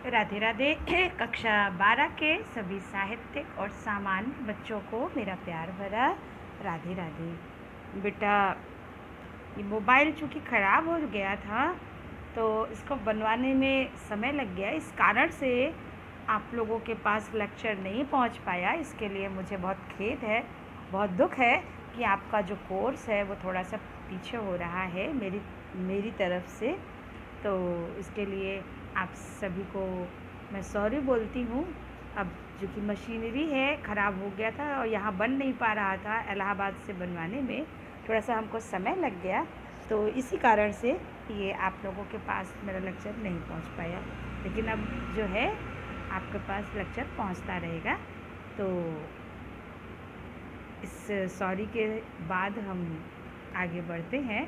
राधे राधे। कक्षा 12 के सभी साहित्यिक और सामान्य बच्चों को मेरा प्यार भरा राधे राधे। बेटा, ये मोबाइल चूँकि ख़राब हो गया था तो इसको बनवाने में समय लग गया, इस कारण से आप लोगों के पास लेक्चर नहीं पहुंच पाया। इसके लिए मुझे बहुत खेद है, बहुत दुख है कि आपका जो कोर्स है वो थोड़ा सा पीछे हो रहा है मेरी तरफ से। तो इसके लिए आप सभी को मैं सॉरी बोलती हूँ। अब जो कि मशीनरी है ख़राब हो गया था और यहाँ बन नहीं पा रहा था, इलाहाबाद से बनवाने में थोड़ा सा हमको समय लग गया, तो इसी कारण से ये आप लोगों के पास मेरा लेक्चर नहीं पहुँच पाया। लेकिन अब जो है आपके पास लेक्चर पहुँचता रहेगा। तो इस सॉरी के बाद हम आगे बढ़ते हैं।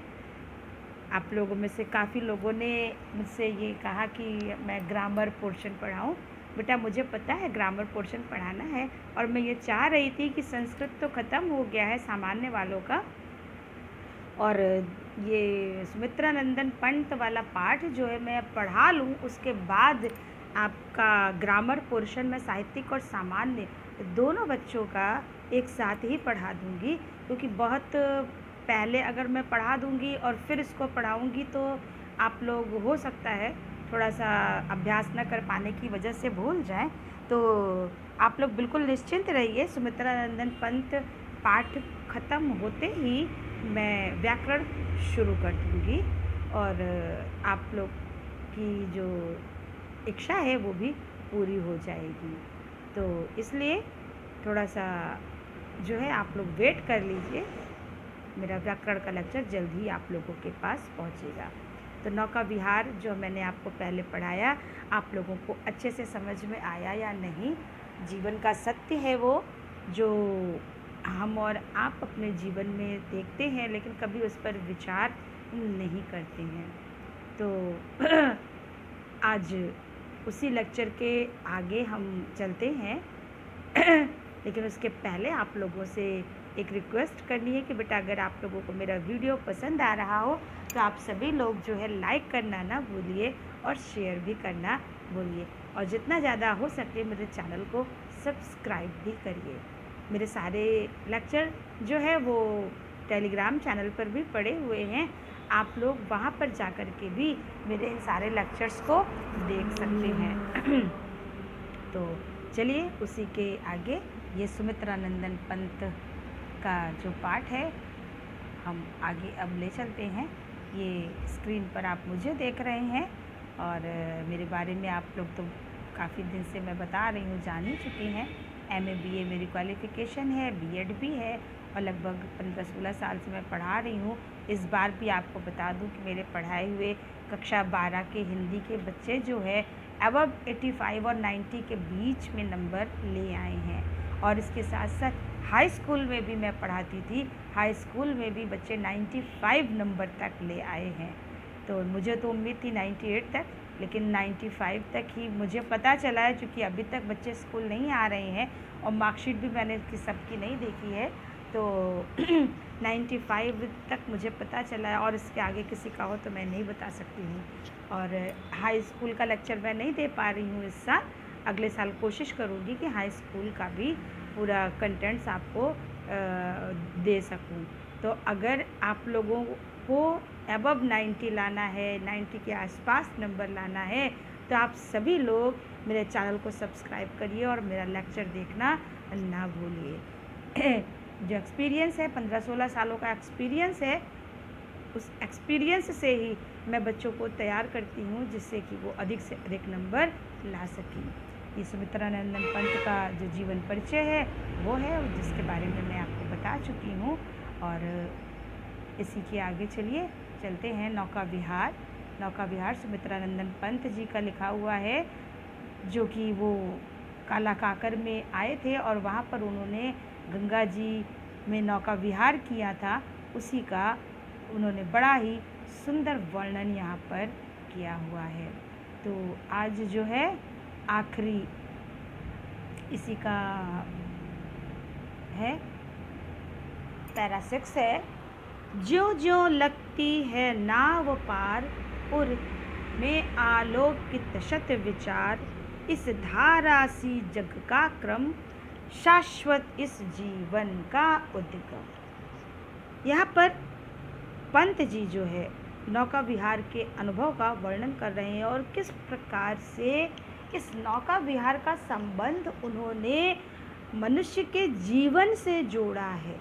आप लोगों में से काफ़ी लोगों ने मुझसे ये कहा कि मैं ग्रामर पोर्शन पढ़ाऊँ। बेटा, मुझे पता है ग्रामर पोर्शन पढ़ाना है, और मैं ये चाह रही थी कि संस्कृत तो ख़त्म हो गया है सामान्य वालों का, और ये सुमित्रानंदन पंत वाला पाठ जो है मैं पढ़ा लूँ, उसके बाद आपका ग्रामर पोर्शन में साहित्यिक और सामान्य दोनों बच्चों का एक साथ ही पढ़ा दूँगी। क्योंकि बहुत पहले अगर मैं पढ़ा दूँगी और फिर इसको पढ़ाऊँगी तो आप लोग हो सकता है थोड़ा सा अभ्यास न कर पाने की वजह से भूल जाएं। तो आप लोग बिल्कुल निश्चिंत रहिए, सुमित्रानंदन पंत पाठ ख़त्म होते ही मैं व्याकरण शुरू कर दूँगी और आप लोग की जो इच्छा है वो भी पूरी हो जाएगी। तो इसलिए थोड़ा सा जो है आप लोग वेट कर लीजिए, मेरा व्याकरण का लेक्चर जल्द ही आप लोगों के पास पहुंचेगा। तो नौका विहार जो मैंने आपको पहले पढ़ाया, आप लोगों को अच्छे से समझ में आया या नहीं? जीवन का सत्य है वो जो हम और आप अपने जीवन में देखते हैं, लेकिन कभी उस पर विचार नहीं करते हैं। तो आज उसी लेक्चर के आगे हम चलते हैं। लेकिन उसके पहले आप लोगों से एक रिक्वेस्ट करनी है कि बेटा, अगर आप लोगों को मेरा वीडियो पसंद आ रहा हो तो आप सभी लोग जो है लाइक करना ना भूलिए और शेयर भी करना भूलिए, और जितना ज़्यादा हो सके मेरे चैनल को सब्सक्राइब भी करिए। मेरे सारे लेक्चर जो है वो टेलीग्राम चैनल पर भी पड़े हुए हैं, आप लोग वहाँ पर जा कर के भी मेरे इन सारे लेक्चर्स को देख सकते हैं। तो चलिए उसी के आगे ये सुमित्रानंदन पंत का जो पाठ है हम आगे अब ले चलते हैं। ये स्क्रीन पर आप मुझे देख रहे हैं और मेरे बारे में आप लोग तो काफ़ी दिन से मैं बता रही हूँ, जान ही चुके हैं। MA BA मेरी क्वालिफ़िकेशन है, B.Ed भी है, और लगभग 15-16 साल से मैं पढ़ा रही हूँ। इस बार भी आपको बता दूँ कि मेरे पढ़ाए हुए कक्षा 12 के हिंदी के बच्चे जो है अबव 85 और 90 के बीच में नंबर ले आए हैं। और इसके साथ साथ हाई स्कूल में भी मैं पढ़ाती थी, हाई स्कूल में भी बच्चे 95 नंबर तक ले आए हैं। तो मुझे तो उम्मीद थी 98 तक, लेकिन 95 तक ही मुझे पता चला है, क्योंकि अभी तक बच्चे स्कूल नहीं आ रहे हैं और मार्कशीट भी मैंने सबकी नहीं देखी है। तो 95 तक मुझे पता चला है, और इसके आगे किसी का हो तो मैं नहीं बता सकती हूँ। और हाई स्कूल का लेक्चर मैं नहीं दे पा रही हूँ इस साल, अगले साल कोशिश करूँगी कि हाई स्कूल का भी पूरा कंटेंट्स आपको दे सकूँ। तो अगर आप लोगों को अबव 90 लाना है, 90 के आसपास नंबर लाना है, तो आप सभी लोग मेरे चैनल को सब्सक्राइब करिए और मेरा लेक्चर देखना ना भूलिए। जो एक्सपीरियंस है, 15-16 सालों का एक्सपीरियंस है, उस एक्सपीरियंस से ही मैं बच्चों को तैयार करती हूँ जिससे कि वो अधिक से अधिक नंबर ला सकें। ये सुमित्रानंदन पंत का जो जीवन परिचय है वो है, जिसके बारे में मैं आपको बता चुकी हूँ। और इसी के आगे चलते हैं। नौका विहार सुमित्रानंदन पंत जी का लिखा हुआ है, जो कि वो काला काकर में आए थे और वहाँ पर उन्होंने गंगा जी में नौका विहार किया था, उसी का उन्होंने बड़ा ही सुंदर वर्णन यहाँ पर किया हुआ है। तो आज जो है आखिरी इसी का है, पैरा 6 है। ज्यों ज्यों लगती है नाव पार, उर में आलोकित शत विचार, इस धारा सी जग का क्रम, शाश्वत इस जीवन का उद्गम। यहाँ पर पंत जी जो है नौका विहार के अनुभव का वर्णन कर रहे हैं और किस प्रकार से इस नौका विहार का संबंध उन्होंने मनुष्य के जीवन से जोड़ा है।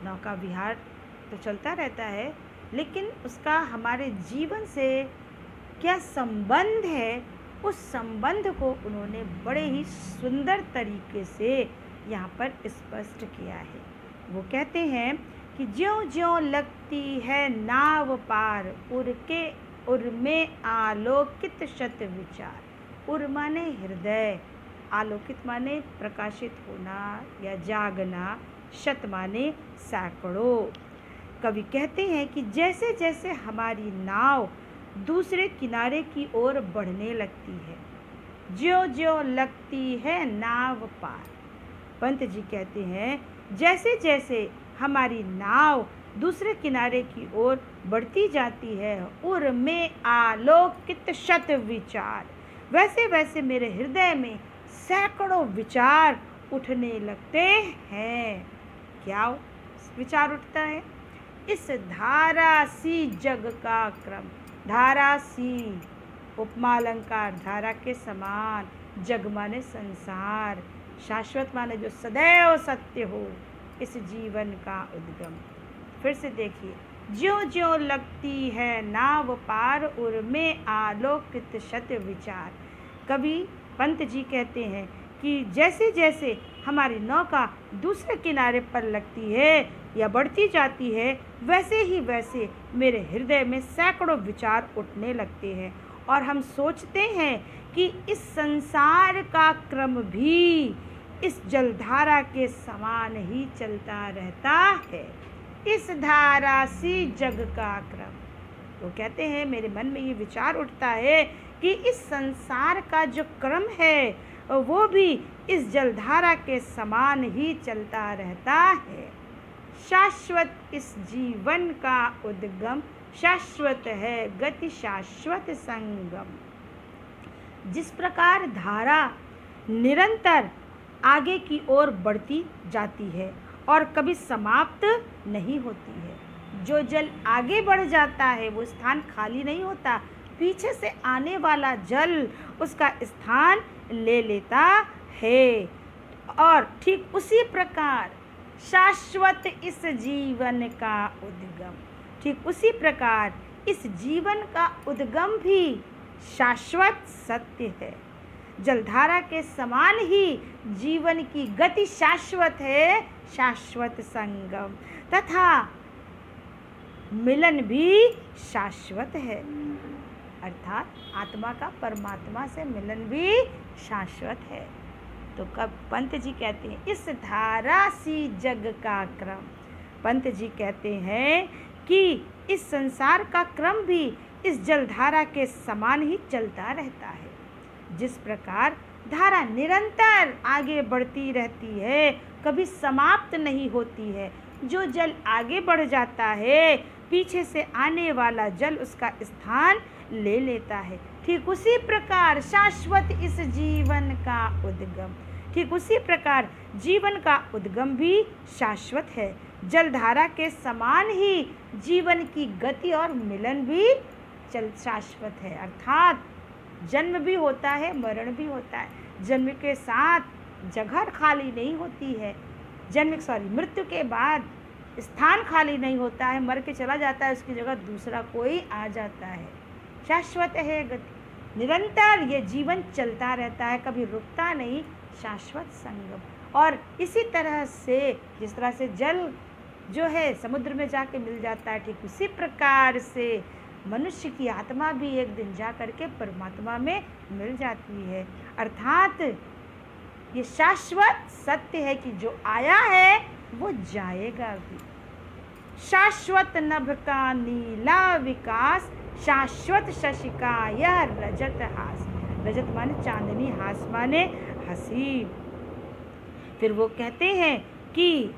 नौका विहार तो चलता रहता है, लेकिन उसका हमारे जीवन से क्या संबंध है, उस संबंध को उन्होंने बड़े ही सुंदर तरीके से यहाँ पर स्पष्ट किया है। वो कहते हैं कि ज्यों ज्यों लगती है नाव पार, उर में आलोकित शत विचार। उर माने हृदय, आलोकित माने प्रकाशित होना या जागना, शत माने सैकड़ों। कवि कहते हैं कि जैसे जैसे हमारी नाव दूसरे किनारे की ओर बढ़ने लगती है, ज्यों ज्यों लगती है नाव पार। पंत जी कहते हैं जैसे जैसे हमारी नाव दूसरे किनारे की ओर बढ़ती जाती है, उर में आलोकित शत विचार, वैसे वैसे मेरे हृदय में सैकड़ों विचार उठने लगते हैं। क्या विचार उठता है? इस धारा सी जग का क्रम। धारा सी उपमा अलंकार, धारा के समान, जग माने संसार, शाश्वत माने जो सदैव सत्य हो, इस जीवन का उद्गम। फिर से देखिए, ज्यों ज्यों लगती है नाव पार, उर में आलोकित शत विचार। कवि पंत जी कहते हैं कि जैसे जैसे हमारी नौका दूसरे किनारे पर लगती है या बढ़ती जाती है, वैसे ही वैसे मेरे हृदय में सैकड़ों विचार उठने लगते हैं और हम सोचते हैं कि इस संसार का क्रम भी इस जलधारा के समान ही चलता रहता है। इस धारा सी जग का क्रम। तो कहते हैं मेरे मन में ये विचार उठता है कि इस संसार का जो क्रम है वो भी इस जलधारा के समान ही चलता रहता है। शाश्वत इस जीवन का उद्गम, शाश्वत है गति शाश्वत संगम। जिस प्रकार धारा निरंतर आगे की ओर बढ़ती जाती है और कभी समाप्त नहीं होती है, जो जल आगे बढ़ जाता है वो स्थान खाली नहीं होता, पीछे से आने वाला जल उसका स्थान ले लेता है। और ठीक उसी प्रकार शाश्वत इस जीवन का उद्गम, ठीक उसी प्रकार इस जीवन का उद्गम भी शाश्वत सत्य है। जलधारा के समान ही जीवन की गति शाश्वत है, शाश्वत संगम, तथा मिलन भी शाश्वत है। अर्थात आत्मा का परमात्मा से मिलन भी शाश्वत है। तो कब पंत जी कहते हैं इस धारा सी जग का क्रम, पंत जी कहते हैं कि इस संसार का क्रम भी इस जलधारा के समान ही चलता रहता है। जिस प्रकार धारा निरंतर आगे बढ़ती रहती है, कभी समाप्त नहीं होती है, जो जल आगे बढ़ जाता है पीछे से आने वाला जल उसका स्थान ले लेता है, ठीक उसी प्रकार शाश्वत इस जीवन का उद्गम, ठीक उसी प्रकार जीवन का उद्गम भी शाश्वत है। जलधारा के समान ही जीवन की गति और मिलन भी शाश्वत है। अर्थात जन्म भी होता है, मरण भी होता है, जन्म के साथ जगह खाली नहीं होती है, मृत्यु के बाद स्थान खाली नहीं होता है, मर के चला जाता है, उसकी जगह दूसरा कोई आ जाता है। शाश्वत है गति, निरंतर ये जीवन चलता रहता है, कभी रुकता नहीं, शाश्वत संगम। और इसी तरह से जिस तरह से जल जो है समुद्र में जाके मिल जाता है, ठीक उसी प्रकार से मनुष्य की आत्मा भी एक दिन जा करके परमात्मा में मिल जाती है। अर्थात ये शाश्वत सत्य है कि जो आया है वो जाएगा भी। शाश्वत नभ का नीला विकास, शाश्वत शशि का यह रजत हास। रजत माने चांदनी, हास माने हंसी। फिर वो कहते हैं कि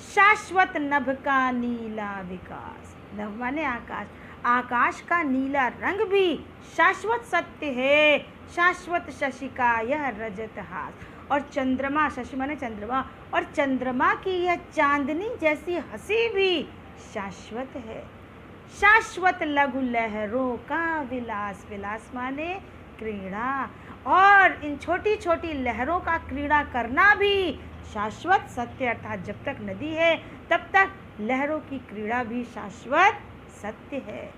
शाश्वत नभ का नीला विकास, नभ माने आकाश, आकाश का नीला रंग भी शाश्वत सत्य है, शाश्वत शशि का यह रजत हास। और चंद्रमा, शशि माने चंद्रमा, और चंद्रमा की यह चांदनी जैसी हंसी भी शाश्वत है। शाश्वत लघु लहरों का विलास, विलास माने क्रीड़ा, और इन छोटी छोटी लहरों का क्रीड़ा करना भी शाश्वत सत्य, अर्थात जब तक नदी है तब तक लहरों की क्रीड़ा भी शाश्वत सत्य है।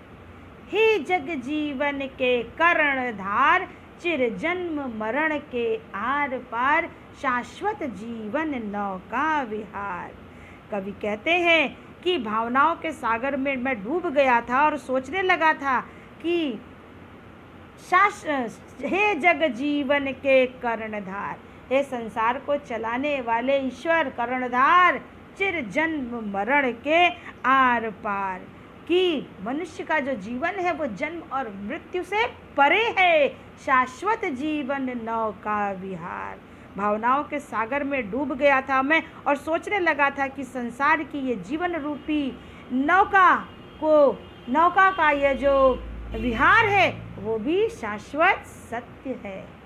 हे जग जीवन के कर्णधार, चिर जन्म मरण के आर पार, शाश्वत जीवन नौका विहार। कवि कहते हैं कि भावनाओं के सागर में मैं डूब गया था और सोचने लगा था कि हे जग जीवन के कर्णधार, हे संसार को चलाने वाले ईश्वर कर्णधार, चिर जन्म मरण के आर पार, कि मनुष्य का जो जीवन है वो जन्म और मृत्यु से परे है, शाश्वत जीवन नौका विहार। भावनाओं के सागर में डूब गया था मैं और सोचने लगा था कि संसार की ये जीवन रूपी नौका का ये जो विहार है वो भी शाश्वत सत्य है।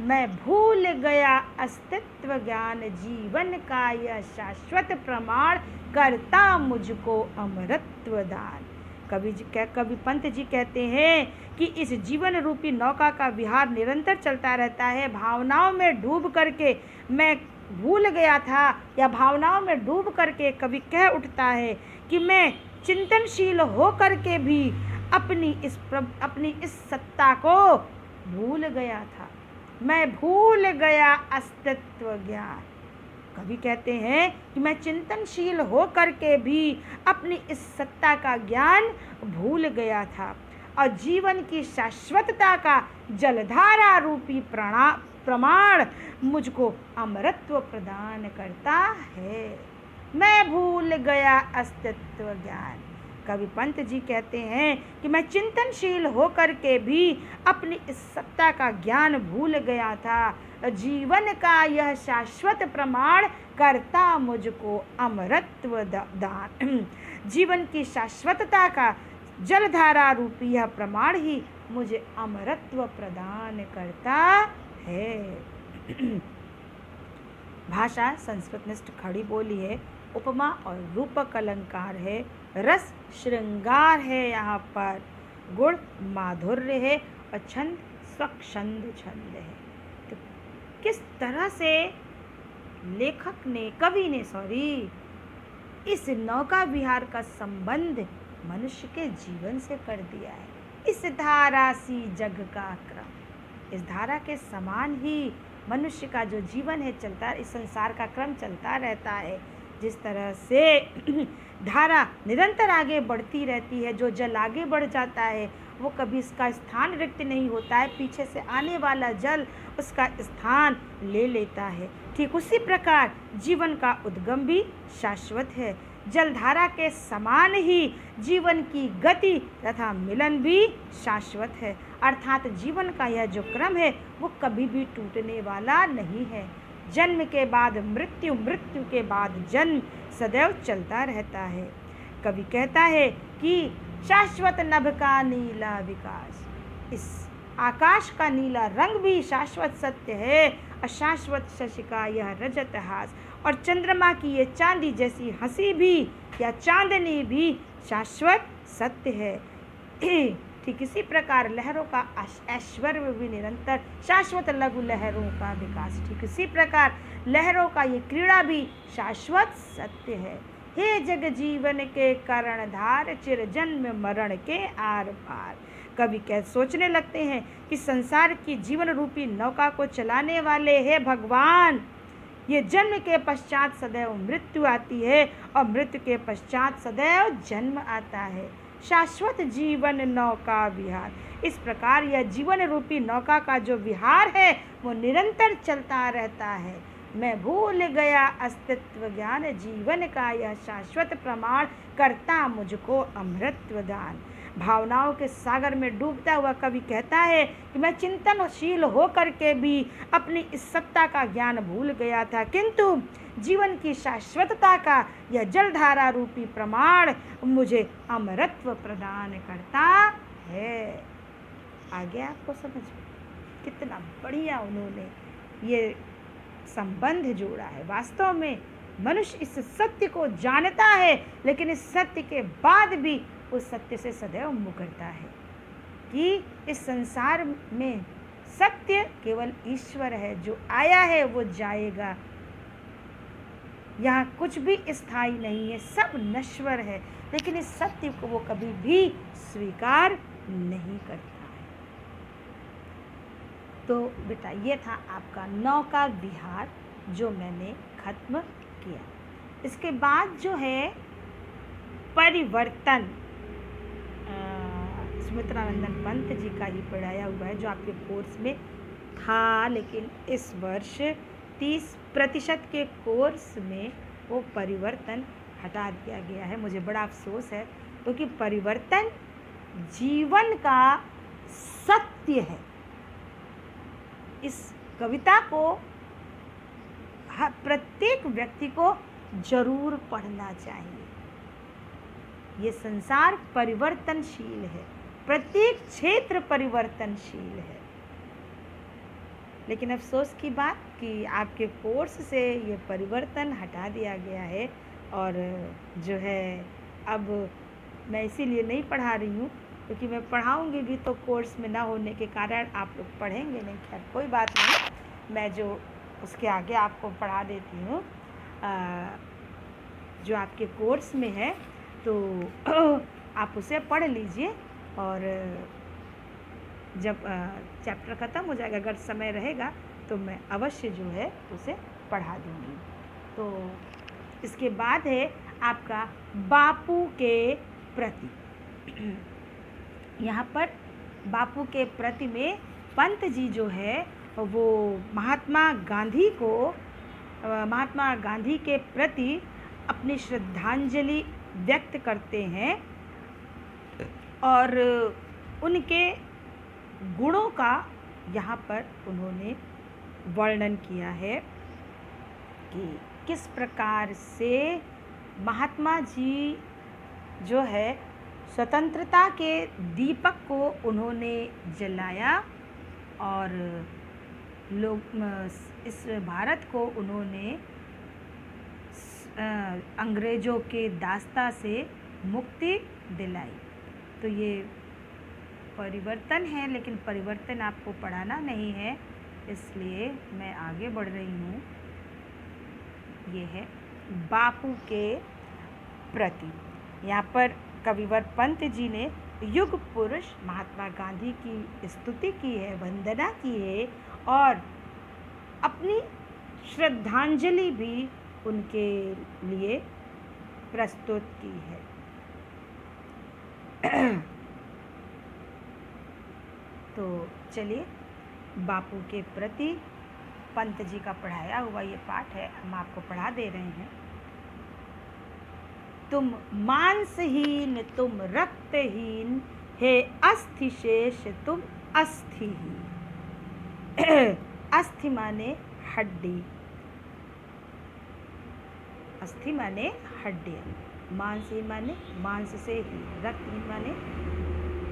मैं भूल गया अस्तित्व ज्ञान, जीवन का यह शाश्वत प्रमाण, करता मुझको अमरत्व दान। कवि पंत जी कहते हैं कि इस जीवन रूपी नौका का विहार निरंतर चलता रहता है। भावनाओं में डूब करके मैं भूल गया था, या भावनाओं में डूब करके कवि कह उठता है कि मैं चिंतनशील हो करके भी अपनी इस सत्ता को भूल गया था। मैं भूल गया अस्तित्व ज्ञान। कवि कहते हैं कि मैं चिंतनशील हो करके भी अपनी इस सत्ता का ज्ञान भूल गया था, और जीवन की शाश्वतता का जलधारा रूपी प्रमाण मुझको अमरत्व प्रदान करता है। मैं भूल गया अस्तित्व ज्ञान। कवि पंत जी कहते हैं कि मैं चिंतनशील होकर के भी अपनी इस सत्ता का ज्ञान भूल गया था। जीवन का यह शाश्वत प्रमाण करता मुझको अमरत्व दान। जीवन की शाश्वतता का जलधारा रूपी यह प्रमाण ही मुझे अमरत्व प्रदान करता है। भाषा संस्कृतनिष्ठ खड़ी बोली है, उपमा और रूपक अलंकार है, रस श्रृंगार है, यहाँ पर गुण माधुर्य है, और छंद स्वच्छंद छंद है। तो किस तरह से कवि ने इस नौका विहार का संबंध मनुष्य के जीवन से कर दिया है। इस धारा सी जग का क्रम, इस धारा के समान ही मनुष्य का जो जीवन है चलता, इस संसार का क्रम चलता रहता है। जिस तरह से धारा निरंतर आगे बढ़ती रहती है, जो जल आगे बढ़ जाता है वो कभी इसका स्थान रिक्त नहीं होता है, पीछे से आने वाला जल उसका स्थान ले लेता है। ठीक उसी प्रकार जीवन का उद्गम भी शाश्वत है। जलधारा के समान ही जीवन की गति तथा मिलन भी शाश्वत है, अर्थात जीवन का यह जो क्रम है वो कभी भी टूटने वाला नहीं है। जन्म के बाद मृत्यु, मृत्यु के बाद जन्म सदैव चलता रहता है। कवि कहता है कि शाश्वत नभ का नीला विकास, इस आकाश का नीला रंग भी शाश्वत सत्य है, अशाश्वत शशि का यह रजत हास, और चंद्रमा की ये चांदी जैसी हंसी भी या चांदनी भी शाश्वत सत्य है। ठीक इसी प्रकार लहरों का ऐश्वर्य भी निरंतर शाश्वत, लघु लहरों का विकास, ठीक इसी प्रकार लहरों का ये क्रीड़ा भी शाश्वत सत्य है। हे जग जीवन के कर्णधार, चिर जन्म मरण के आर पार। कवि सोचने लगते हैं कि संसार की जीवन रूपी नौका को चलाने वाले हैं भगवान। ये जन्म के पश्चात सदैव मृत्यु आती है और मृत्यु के पश्चात सदैव जन्म आता है। शाश्वत जीवन नौका विहार, इस प्रकार यह जीवन रूपी नौका का जो विहार है वो निरंतर चलता रहता है। मैं भूल गया अस्तित्व ज्ञान, जीवन का यह शाश्वत प्रमाण, करता मुझको अमृतत्व दान। भावनाओं के सागर में डूबता हुआ कवि कहता है कि मैं चिंतनशील होकर के भी अपनी इस सत्ता का ज्ञान भूल गया था, किंतु जीवन की शाश्वतता का यह जलधारा रूपी प्रमाण मुझे अमरत्व प्रदान करता है। आगे आपको समझ में कितना बढ़िया उन्होंने ये संबंध जोड़ा है। वास्तव में मनुष्य इस सत्य को जानता है, लेकिन इस सत्य के बाद भी उस सत्य से सदैव मुकरता है कि इस संसार में सत्य केवल ईश्वर है, जो आया है वो जाएगा, यहाँ कुछ भी स्थायी नहीं है, सब नश्वर है, लेकिन इस सत्य को वो कभी भी स्वीकार नहीं करता है। तो बेटा ये था आपका 9 का विहार जो मैंने खत्म किया। इसके बाद जो है परिवर्तन, सुमित्रानंदन पंत जी का ही पढ़ाया हुआ है, जो आपके कोर्स में था, लेकिन इस वर्ष 30% के कोर्स में वो परिवर्तन हटा दिया गया है। मुझे बड़ा अफसोस है, क्योंकि परिवर्तन जीवन का सत्य है। इस कविता को प्रत्येक व्यक्ति को जरूर पढ़ना चाहिए। ये संसार परिवर्तनशील है, प्रत्येक क्षेत्र परिवर्तनशील है, लेकिन अफसोस की बात कि आपके कोर्स से ये परिवर्तन हटा दिया गया है। और जो है अब मैं इसीलिए नहीं पढ़ा रही हूँ, क्योंकि मैं पढ़ाऊँगी भी तो कोर्स में ना होने के कारण आप लोग पढ़ेंगे नहीं। खैर कोई बात नहीं, मैं जो उसके आगे आपको पढ़ा देती हूँ जो आपके कोर्स में है, तो आप उसे पढ़ लीजिए, और जब चैप्टर ख़त्म हो जाएगा, अगर समय रहेगा तो मैं अवश्य जो है उसे पढ़ा दूँगी। तो इसके बाद है आपका बापू के प्रति। यहाँ पर बापू के प्रति में पंत जी जो है वो महात्मा गांधी के प्रति अपनी श्रद्धांजलि व्यक्त करते हैं, और उनके गुणों का यहाँ पर उन्होंने वर्णन किया है कि किस प्रकार से महात्मा जी जो है स्वतंत्रता के दीपक को उन्होंने जलाया, और लोग इस भारत को उन्होंने अंग्रेज़ों के दास्ता से मुक्ति दिलाई। तो ये परिवर्तन है, लेकिन परिवर्तन आपको पढ़ाना नहीं है, इसलिए मैं आगे बढ़ रही हूँ। ये है बापू के प्रति। यहाँ पर कविवर पंत जी ने युग पुरुष महात्मा गांधी की स्तुति की है, वंदना की है, और अपनी श्रद्धांजलि भी उनके लिए प्रस्तुत की है। तो चलिए बापू के प्रति पंत जी का पढ़ाया हुआ ये पाठ है, हम आपको पढ़ा दे रहे हैं। तुम मांसहीन तुम रक्तहीन, हे अस्थि शेष तुम अस्थिहीन। अस्थि माने हड्डी, अस्थि माने हड्डियाँ, मांसहीन माने मांस से ही, रक्तहीन माने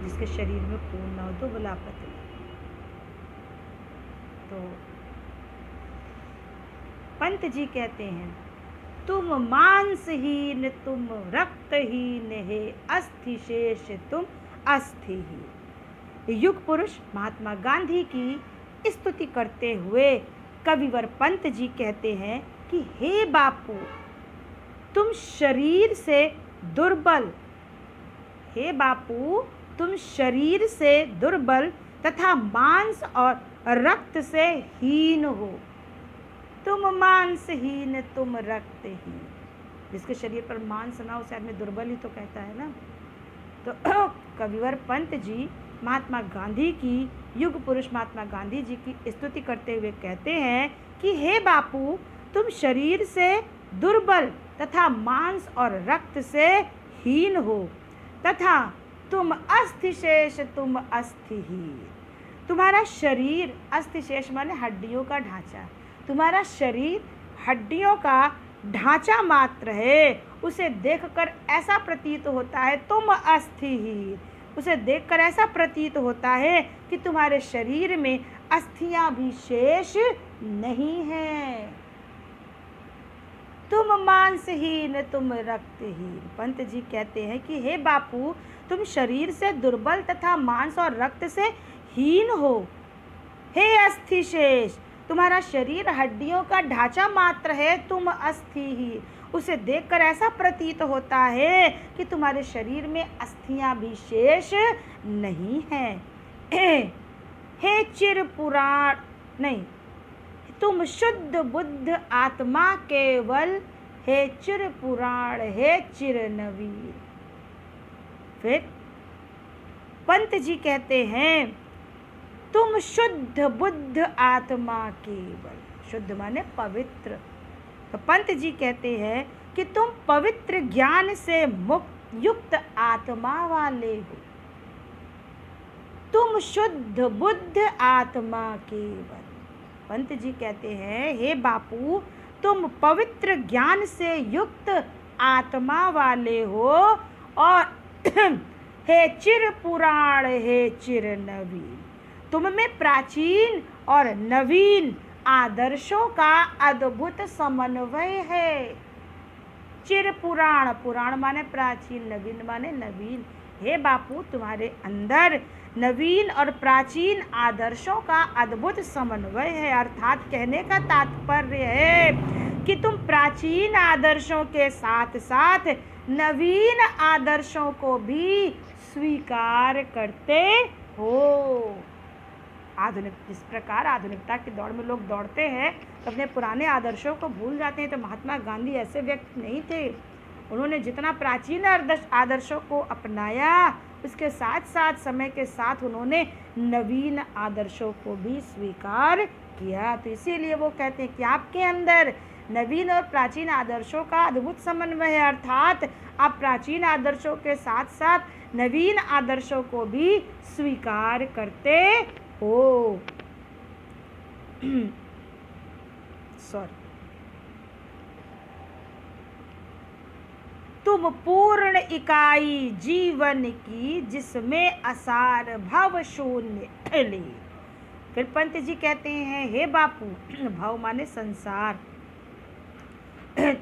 जिसके शरीर में खून ना हो, तो भला पतला। तो पंत जी कहते हैं तुम मांसहीन तुम रक्तहीन, हे अस्थि शेष तुम अस्थिहीन। युग पुरुष महात्मा गांधी की स्तुति करते हुए कविवर पंत जी कहते हैं कि हे बापू, तुम शरीर से दुर्बल, हे बापू तुम शरीर से दुर्बल तथा मांस और रक्त से हीन हो। तुम मांसहीन तुम रक्तहीन। जिसके शरीर पर मांस ना हो उसे आदमी दुर्बल ही तो कहता है ना। तो कविवर पंत जी महात्मा गांधी की, युग पुरुष महात्मा गांधी जी की स्तुति करते हुए कहते हैं कि हे बापू, तुम शरीर से दुर्बल तथा मांस और रक्त से हीन हो, तथा तुम अस्थिशेष, तुम अस्थिहीन। तुम्हारा शरीर, अस्थिशेष माने हड्डियों का ढांचा, तुम्हारा शरीर हड्डियों का ढांचा मात्र है। उसे देखकर ऐसा प्रतीत होता है तुम अस्थिहीन, उसे देखकर ऐसा प्रतीत होता है कि तुम्हारे शरीर में अस्थियां भी शेष नहीं है। तुम मांसहीन, तुम रक्तहीन। पंत जी कहते हैं कि हे बापू, तुम शरीर से दुर्बल तथा मांस और रक्त से हीन हो। हे अस्थिशेष, तुम्हारा शरीर हड्डियों का ढांचा मात्र है, तुम अस्थिहीन। उसे देखकर ऐसा प्रतीत होता है कि तुम्हारे शरीर में अस्थियां भी शेष नहीं हैं। हे चिर पुराण, नहीं, तुम शुद्ध बुद्ध आत्मा केवल, हे चिर पुराण, हे चिर नवीन। फिर पंत जी कहते हैं तुम शुद्ध बुद्ध आत्मा केवल। शुद्ध माने पवित्र। तो पंत जी कहते हैं कि तुम पवित्र ज्ञान से मुक्त युक्त आत्मा वाले हो। तुम शुद्ध बुद्ध आत्मा केवल। पंत जी कहते हैं हे बापू, तुम पवित्र ज्ञान से युक्त आत्मा वाले हो और हे चिर पुराण, हे चिर नवीन। तुम में प्राचीन और नवीन आदर्शों का अद्भुत समन्वय है। चिर पुराण, पुराण माने प्राचीन, नवीन माने नवीन। हे बापू, तुम्हारे अंदर नवीन और प्राचीन आदर्शों का अद्भुत समन्वय है। अर्थात कहने का तात्पर्य है कि तुम प्राचीन आदर्शों के साथ साथ नवीन आदर्शों को भी स्वीकार करते हो। आधुनिक, जिस प्रकार आधुनिकता की दौड़ में लोग दौड़ते हैं तो अपने पुराने आदर्शों को भूल जाते हैं, तो महात्मा गांधी ऐसे व्यक्ति नहीं थे। उन्होंने जितना प्राचीन आदर्शों को अपनाया, उसके साथ साथ समय के साथ उन्होंने नवीन आदर्शों को भी स्वीकार किया। तो इसीलिए वो कहते हैं कि आपके अंदर नवीन और प्राचीन आदर्शों का अद्भुत समन्वय है। अर्थात आप प्राचीन आदर्शों के साथ साथ नवीन आदर्शों को भी स्वीकार करते हो। सॉरी। तुम पूर्ण इकाई जीवन की, जिसमें असार भव शून्य ले। फिर पंत जी कहते हैं हे बापू, भव माने संसार,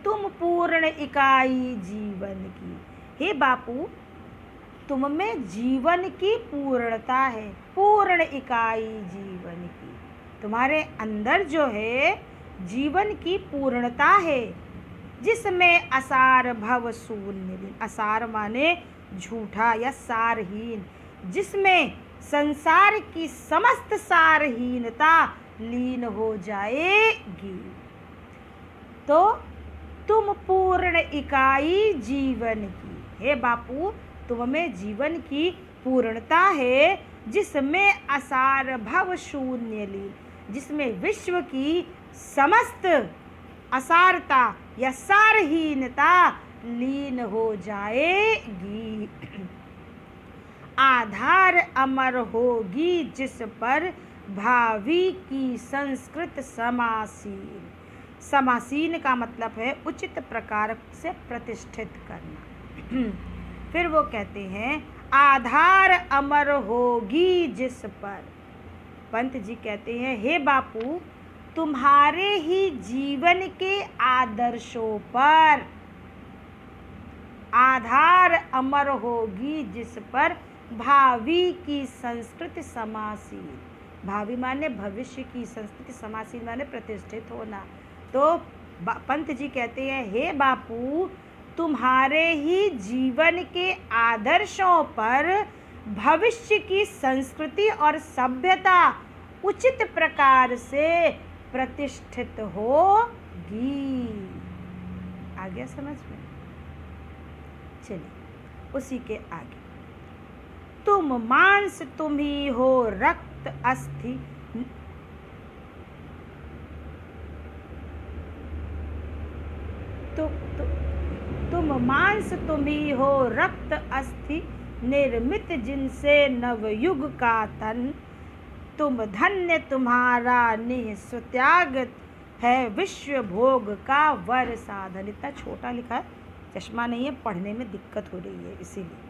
तुम पूर्ण इकाई जीवन की। हे बापू, तुम में जीवन की पूर्णता है, पूर्ण इकाई जीवन की। तुम्हारे अंदर जो है जीवन की पूर्णता है, जिसमें असार भव शून्य। असार माने झूठा या सारहीन, जिसमें संसार की समस्त सारहीनता लीन हो जाएगी। तो तुम पूर्ण इकाई जीवन की। हे बापू, तुम में जीवन की पूर्णता है, जिसमें असार भव शून्य लीन, जिसमें विश्व की समस्त असारता या सारहीनता लीन हो जाएगी। आधार अमर होगी, जिस पर भावी की संस्कृत समासीन। समासीन का मतलब है उचित प्रकार से प्रतिष्ठित करना। फिर वो कहते हैं आधार अमर होगी जिस पर। पंत जी कहते हैं हे बापू, तुम्हारे ही जीवन के आदर्शों पर आधार अमर होगी, जिस पर भावी की संस्कृति समासीन। भावी माने भविष्य की, संस्कृति समासीन माने प्रतिष्ठित होना। तो पंत जी कहते हैं हे बापू, तुम्हारे ही जीवन के आदर्शों पर भविष्य की संस्कृति और सभ्यता उचित प्रकार से प्रतिष्ठित होगी। आ गया समझ में? चलिए उसी के आगे। तुम मांस तुम ही हो, रक्त अस्थि। तु, तुम मांस तुम ही हो, रक्त अस्थि निर्मित जिनसे नवयुग का तन। तुम धन्य तुम्हारा निःस्वत्याग है, विश्व भोग का वर साधन। इतना छोटा लिखा है, चश्मा नहीं है, पढ़ने में दिक्कत हो रही है इसीलिए।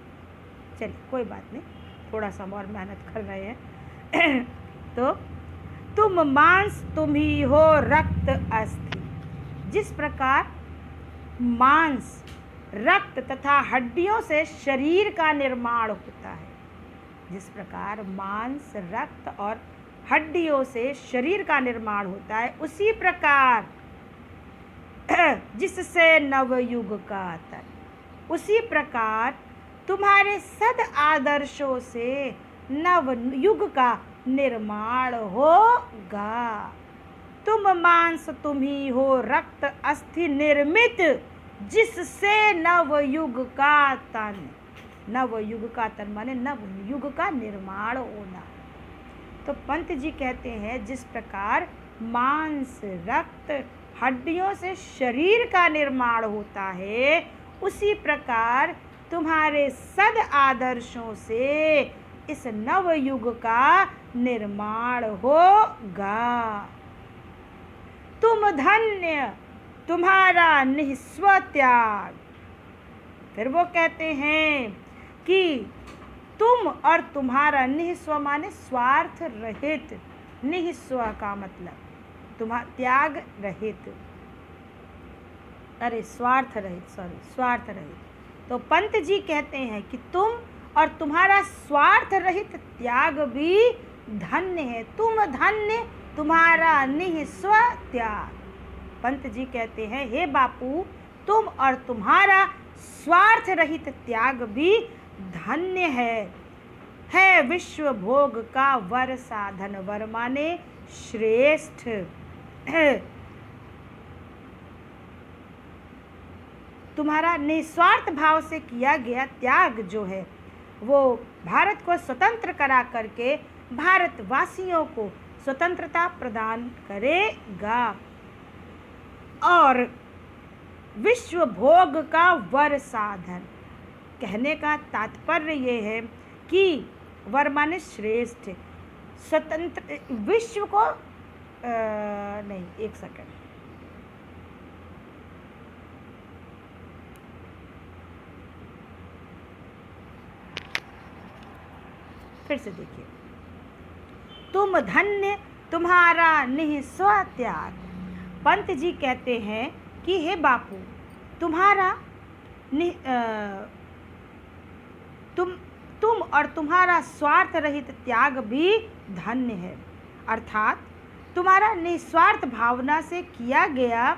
चलिए कोई बात नहीं, थोड़ा सा और मेहनत कर रहे हैं। तो तुम मांस तुम ही हो, रक्त अस्थि। जिस प्रकार मांस, रक्त तथा हड्डियों से शरीर का निर्माण होता है, जिस प्रकार मांस, रक्त और हड्डियों से शरीर का निर्माण होता है, उसी प्रकार जिससे नवयुग का तन, उसी प्रकार तुम्हारे सद आदर्शों से नवयुग का निर्माण होगा। तुम मांस तुम ही हो, रक्त अस्थि निर्मित जिससे नवयुग का तन। नवयुग का तन माने नवयुग का निर्माण होना। तो पंत जी कहते हैं जिस प्रकार मांस, रक्त, हड्डियों से शरीर का निर्माण होता है, उसी प्रकार तुम्हारे सद आदर्शों से इस नवयुग का निर्माण होगा। तुम धन्य तुम्हारा निःस्वत्याग। फिर वो कहते हैं कि तुम और तुम्हारा, निःस्व माने स्वार्थ रहित, निःस्व का मतलब त्याग रहित, स्वार्थ रहित। तो पंत जी कहते हैं कि तुम और तुम्हारा स्वार्थ रहित त्याग भी धन्य है। तुम धन्य तुम्हारा निःस्व त्याग। पंत जी कहते हैं, हे बापू, तुम और तुम्हारा स्वार्थ रहित त्याग भी धन्य है विश्व भोग का वर साधन। वर माने श्रेष्ठ। तुम्हारा निस्वार्थ भाव से किया गया त्याग जो है, वो भारत को स्वतंत्र करा करके भारतवासियों को स्वतंत्रता प्रदान करेगा। और विश्व भोग का वर साधन, कहने का तात्पर्य ये है कि वर माने श्रेष्ठ, स्वतंत्र, विश्व को नहीं, एक सेकंड, फिर से देखिए। तुम धन्य तुम्हारा निःस्व त्याग। पंत जी कहते हैं कि हे बापू, तुम्हारा तुम और तुम्हारा स्वार्थ रहित त्याग भी धन्य है। अर्थात तुम्हारा निस्वार्थ भावना से किया गया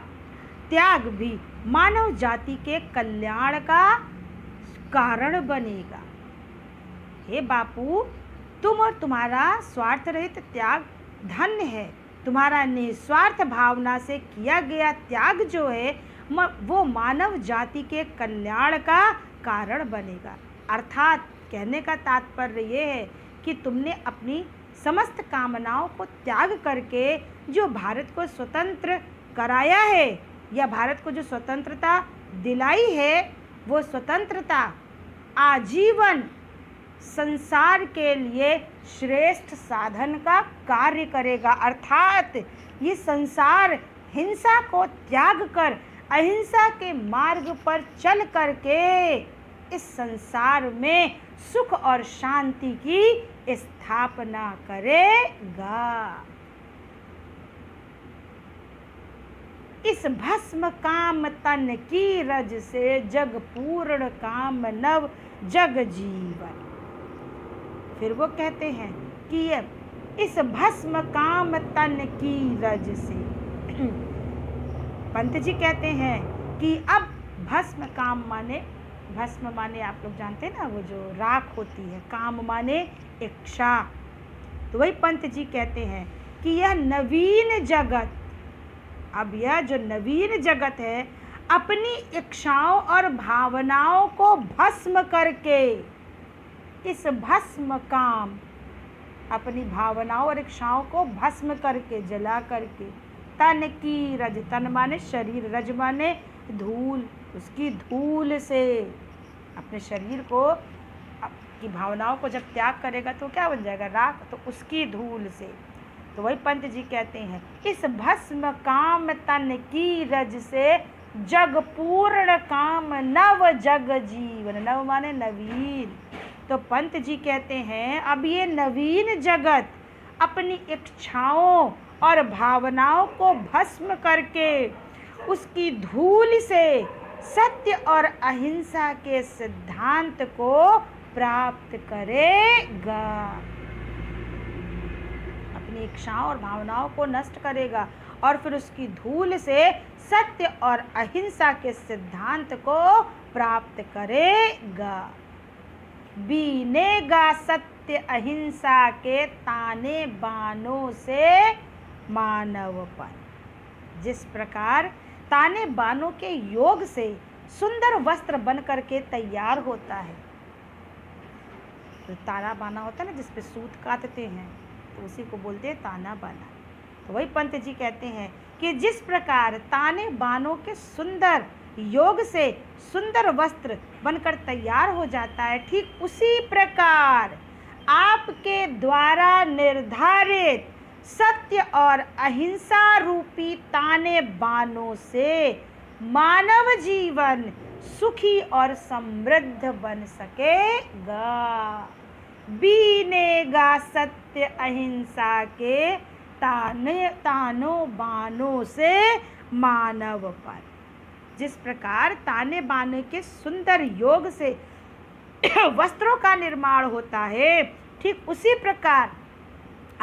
त्याग भी मानव जाति के कल्याण का कारण बनेगा। हे बापू, तुम और तुम्हारा स्वार्थ रहित त्याग धन्य है। तुम्हारा निस्वार्थ भावना से किया गया त्याग जो है वो मानव जाति के कल्याण का कारण बनेगा। अर्थात कहने का तात्पर्य ये है कि तुमने अपनी समस्त कामनाओं को त्याग करके जो भारत को स्वतंत्र कराया है, या भारत को जो स्वतंत्रता दिलाई है, वो स्वतंत्रता आजीवन संसार के लिए श्रेष्ठ साधन का कार्य करेगा। अर्थात ये संसार हिंसा को त्याग कर अहिंसा के मार्ग पर चल करके इस संसार में सुख और शांति की स्थापना करेगा। इस भस्म काम तन की रज से जग पूर्ण काम नव जग जीवन। फिर वो कहते हैं कि इस भस्म काम तन की रज से, पंत जी कहते हैं कि अब भस्म काम माने, भस्म माने आप लोग जानते हैं ना, वो जो राख होती है, काम माने इच्छा। तो वही पंत जी कहते हैं कि यह नवीन जगत, अब यह जो नवीन जगत है, अपनी इच्छाओं और भावनाओं को भस्म करके, इस भस्म काम, अपनी भावनाओं और इच्छाओं को भस्म करके, जला करके, तन की रज, तन माने शरीर, रज माने धूल, उसकी धूल से अपने शरीर को की भावनाओं को जब त्याग करेगा तो क्या बन जाएगा? राख। तो उसकी धूल से। तो वही पंत जी कहते हैं, इस भस्म काम तन की रज से जग पूर्ण काम नव जग जीवन। नव माने नवीन। तो पंत जी कहते हैं अब ये नवीन जगत अपनी इच्छाओं और भावनाओं को भस्म करके उसकी धूल से सत्य और अहिंसा के सिद्धांत को प्राप्त करेगा। अपनी इच्छाओं और भावनाओं को नष्ट करेगा और फिर उसकी धूल से सत्य और अहिंसा के सिद्धांत को प्राप्त करेगा। बीनेगा सत्य अहिंसा के ताने बानों से मानवपन। जिस प्रकार ताने बानों के योग से सुंदर वस्त्र बन करके तैयार होता है, तो ताना बाना होता है ना, जिस पे सूत काटते हैं, तो उसी को बोलते हैं ताना बाना। तो वही पंत जी कहते हैं कि जिस प्रकार ताने बानों के सुंदर योग से सुंदर वस्त्र बनकर तैयार हो जाता है, ठीक उसी प्रकार आपके द्वारा निर्धारित सत्य और अहिंसा रूपी ताने बानों से मानव जीवन सुखी और समृद्ध बन सकेगा। बीनेगा सत्य अहिंसा के तानों बानों से मानवपन। जिस प्रकार ताने बाने के सुंदर योग से वस्त्रों का निर्माण होता है, ठीक उसी प्रकार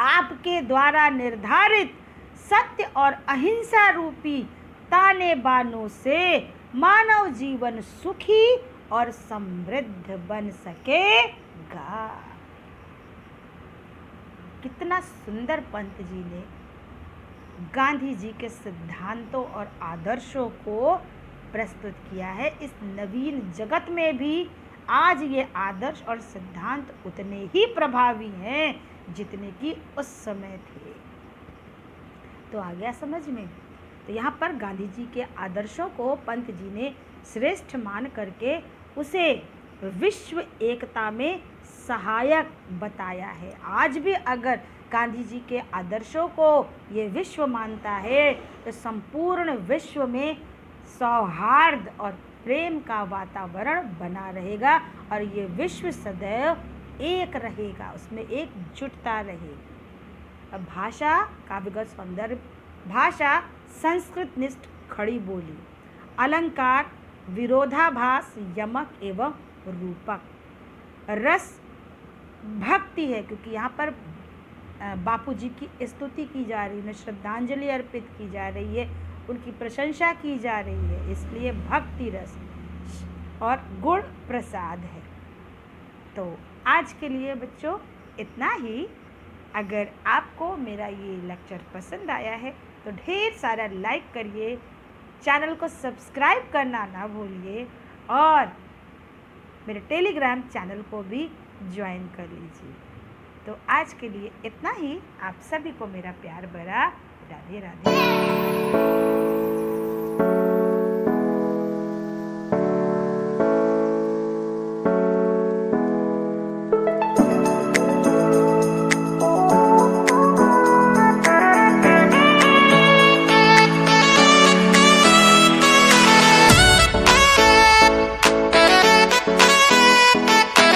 आपके द्वारा निर्धारित सत्य और अहिंसा रूपी ताने बानों से मानव जीवन सुखी और समृद्ध बन सकेगा। कितना सुंदर पंत जी ने गांधी जी के सिद्धांतों और आदर्शों को प्रस्तुत किया है। इस नवीन जगत में भी आज ये आदर्श और सिद्धांत उतने ही प्रभावी हैं जितने कि उस समय थे। तो आ गया समझ में? तो यहाँ पर गांधी जी के आदर्शों को पंत जी ने श्रेष्ठ मान करके उसे विश्व एकता में सहायक बताया है। आज भी अगर गांधी जी के आदर्शों को ये विश्व मानता है तो संपूर्ण विश्व में सौहार्द और प्रेम का वातावरण बना रहेगा और ये विश्व सदैव एक रहेगा, उसमें एकजुटता रहेगी। अब भाषा काव्यगत सौंदर्य, भाषा संस्कृत निष्ठ खड़ी बोली, अलंकार विरोधाभास यमक एवं रूपक, रस भक्ति है क्योंकि यहाँ पर बापू जी की स्तुति की जा रही है, श्रद्धांजलि अर्पित की जा रही है, उनकी प्रशंसा की जा रही है, इसलिए भक्ति रस और गुण प्रसाद है। तो आज के लिए बच्चों इतना ही। अगर आपको मेरा ये लेक्चर पसंद आया है तो ढेर सारा लाइक करिए, चैनल को सब्सक्राइब करना ना भूलिए और मेरे टेलीग्राम चैनल को भी ज्वाइन कर लीजिए। तो आज के लिए इतना ही। आप सभी को मेरा प्यार भरा राधे राधे।